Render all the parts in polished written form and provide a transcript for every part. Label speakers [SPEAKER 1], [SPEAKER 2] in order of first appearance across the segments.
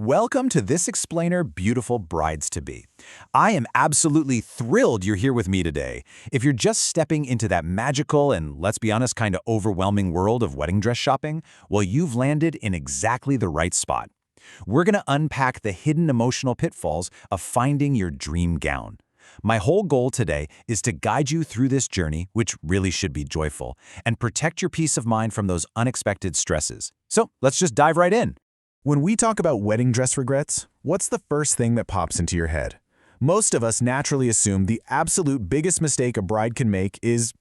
[SPEAKER 1] Welcome to This Explainer, beautiful brides-to-be. I am absolutely thrilled you're here with me today. If you're just stepping into that magical and, let's be honest, kind of overwhelming world of wedding dress shopping, well, you've landed in exactly the right spot. We're going to unpack the hidden emotional pitfalls of finding your dream gown. My whole goal today is to guide you through this journey, which really should be joyful, and protect your peace of mind from those unexpected stresses. So let's just dive right in.
[SPEAKER 2] When we talk about wedding dress regrets, what's the first thing that pops into your head? Most of us naturally assume the absolute biggest mistake a bride can make is,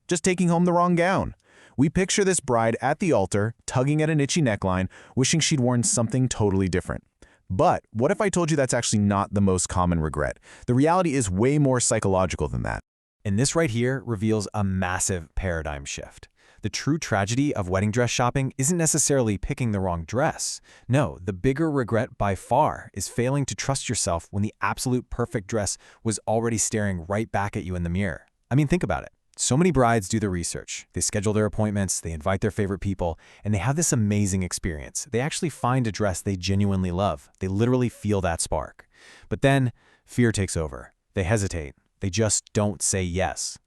[SPEAKER 2] just taking home the wrong gown. We picture this bride at the altar, tugging at an itchy neckline, wishing she'd worn something totally different. But what if I told you that's actually not the most common regret? The reality is way more psychological than that.
[SPEAKER 1] And this right here reveals a massive paradigm shift. The true tragedy of wedding dress shopping isn't necessarily picking the wrong dress. No, the bigger regret by far is failing to trust yourself when the absolute perfect dress was already staring right back at you in the mirror. I mean, think about it. So many brides do the research. They schedule their appointments, they invite their favorite people, and they have this amazing experience. They actually find a dress they genuinely love. They literally feel that spark. But then, fear takes over. They hesitate. They just don't say yes.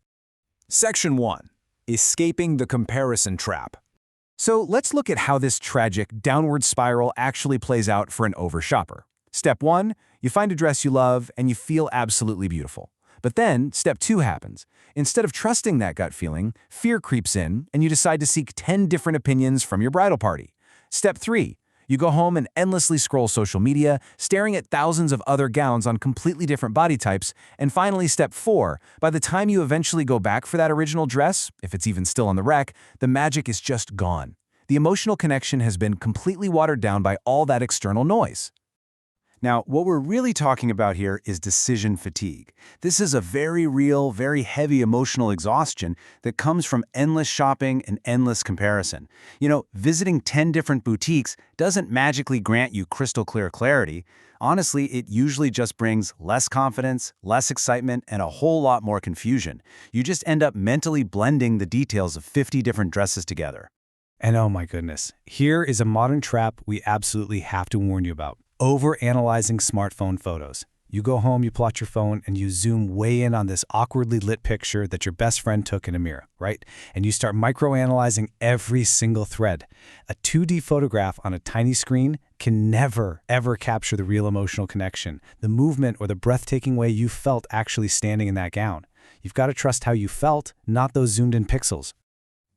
[SPEAKER 1] Section 1. Escaping the comparison trap. So let's look at how this tragic downward spiral actually plays out for an overshopper. Step 1, you find a dress you love and you feel absolutely beautiful. But then step 2 happens. Instead of trusting that gut feeling, fear creeps in and you decide to seek 10 different opinions from your bridal party. Step 3, you go home and endlessly scroll social media, staring at thousands of other gowns on completely different body types. And finally, step 4, by the time you eventually go back for that original dress, if it's even still on the rack, the magic is just gone. The emotional connection has been completely watered down by all that external noise. Now, what we're really talking about here is decision fatigue. This is a very real, very heavy emotional exhaustion that comes from endless shopping and endless comparison. Visiting 10 different boutiques doesn't magically grant you crystal clear clarity. Honestly, it usually just brings less confidence, less excitement, and a whole lot more confusion. You just end up mentally blending the details of 50 different dresses together.
[SPEAKER 3] And oh my goodness, here is a modern trap we absolutely have to warn you about. Over-analyzing smartphone photos. You go home, you pull out your phone, and you zoom way in on this awkwardly lit picture that your best friend took in a mirror, right? And you start micro-analyzing every single thread. A 2D photograph on a tiny screen can never, ever capture the real emotional connection, the movement or the breathtaking way you felt actually standing in that gown. You've got to trust how you felt, not those zoomed-in pixels.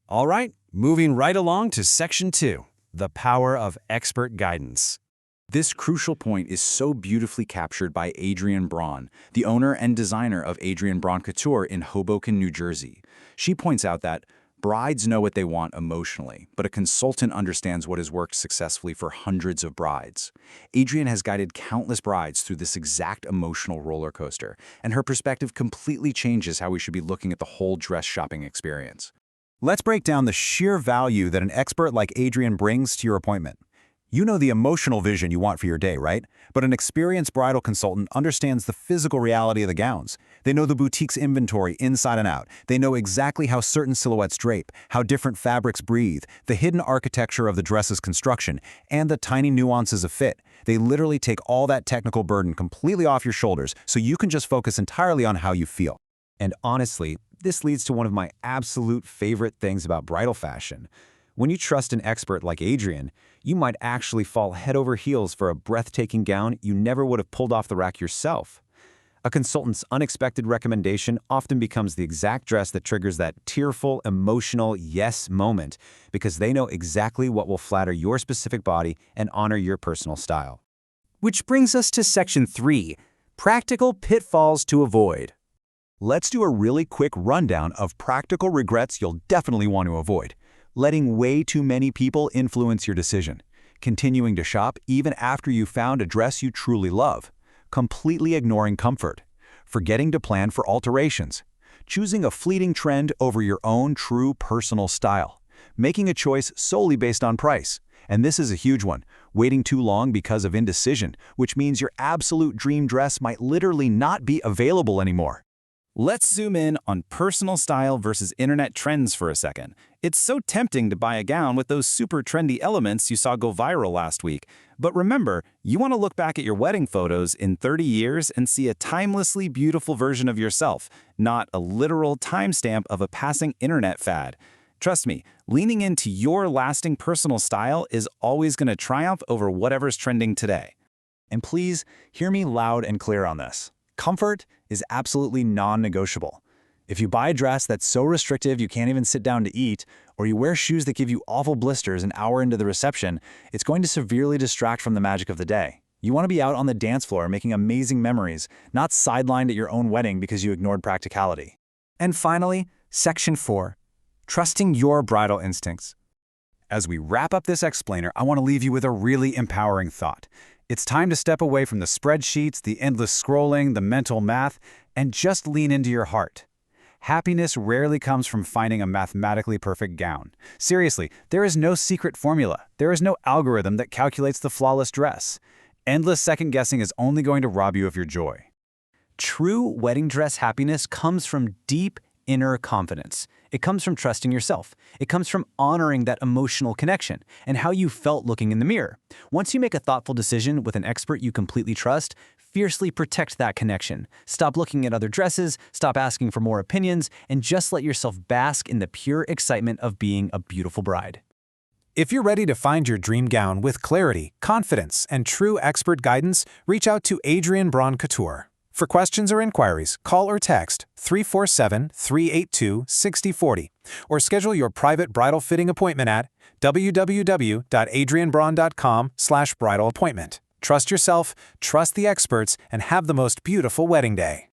[SPEAKER 1] All right, moving right along to Section 2, the power of expert guidance. This crucial point is so beautifully captured by Adrienn Braun, the owner and designer of Adrienn Braun Couture in Hoboken, New Jersey. She points out that brides know what they want emotionally, but a consultant understands what has worked successfully for hundreds of brides. Adrienn has guided countless brides through this exact emotional roller coaster, and her perspective completely changes how we should be looking at the whole dress shopping experience. Let's break down the sheer value that an expert like Adrienn brings to your appointment. You know the emotional vision you want for your day, right? But an experienced bridal consultant understands the physical reality of the gowns. They know the boutique's inventory inside and out. They know exactly how certain silhouettes drape, how different fabrics breathe, the hidden architecture of the dress's construction, and the tiny nuances of fit. They literally take all that technical burden completely off your shoulders so you can just focus entirely on how you feel. And honestly, this leads to one of my absolute favorite things about bridal fashion. When you trust an expert like Adrienn, you might actually fall head over heels for a breathtaking gown you never would have pulled off the rack yourself. A consultant's unexpected recommendation often becomes the exact dress that triggers that tearful, emotional yes moment because they know exactly what will flatter your specific body and honor your personal style. Which brings us to Section 3, practical pitfalls to avoid. Let's do a really quick rundown of practical regrets you'll definitely want to avoid. Letting way too many people influence your decision. Continuing to shop even after you found a dress you truly love. Completely ignoring comfort. Forgetting to plan for alterations. Choosing a fleeting trend over your own true personal style. Making a choice solely based on price. And this is a huge one. Waiting too long because of indecision, which means your absolute dream dress might literally not be available anymore. Let's zoom in on personal style versus internet trends for a second. It's so tempting to buy a gown with those super trendy elements you saw go viral last week. But remember, you want to look back at your wedding photos in 30 years and see a timelessly beautiful version of yourself, not a literal timestamp of a passing internet fad. Trust me, leaning into your lasting personal style is always going to triumph over whatever's trending today.
[SPEAKER 2] And please, hear me loud and clear on this. Comfort is absolutely non-negotiable. If you buy a dress that's so restrictive you can't even sit down to eat, or you wear shoes that give you awful blisters an hour into the reception, it's going to severely distract from the magic of the day. You want to be out on the dance floor making amazing memories, not sidelined at your own wedding because you ignored practicality.
[SPEAKER 3] And finally, Section 4. Trusting your bridal instincts.
[SPEAKER 1] As we wrap up this explainer, I want to leave you with a really empowering thought. It's time to step away from the spreadsheets, the endless scrolling, the mental math, and just lean into your heart. Happiness rarely comes from finding a mathematically perfect gown. Seriously, there is no secret formula. There is no algorithm that calculates the flawless dress. Endless second-guessing is only going to rob you of your joy.
[SPEAKER 3] True wedding dress happiness comes from deep inner confidence. It comes from trusting yourself. It comes from honoring that emotional connection and how you felt looking in the mirror. Once you make a thoughtful decision with an expert you completely trust, fiercely protect that connection. Stop looking at other dresses, stop asking for more opinions, and just let yourself bask in the pure excitement of being a beautiful bride.
[SPEAKER 4] If you're ready to find your dream gown with clarity, confidence, and true expert guidance, reach out to Adrienn Braun Couture. For questions or inquiries, call or text 347-382-6040 or schedule your private bridal fitting appointment at www.adrienbraun.com/bridal appointment. Trust yourself, trust the experts, and have the most beautiful wedding day.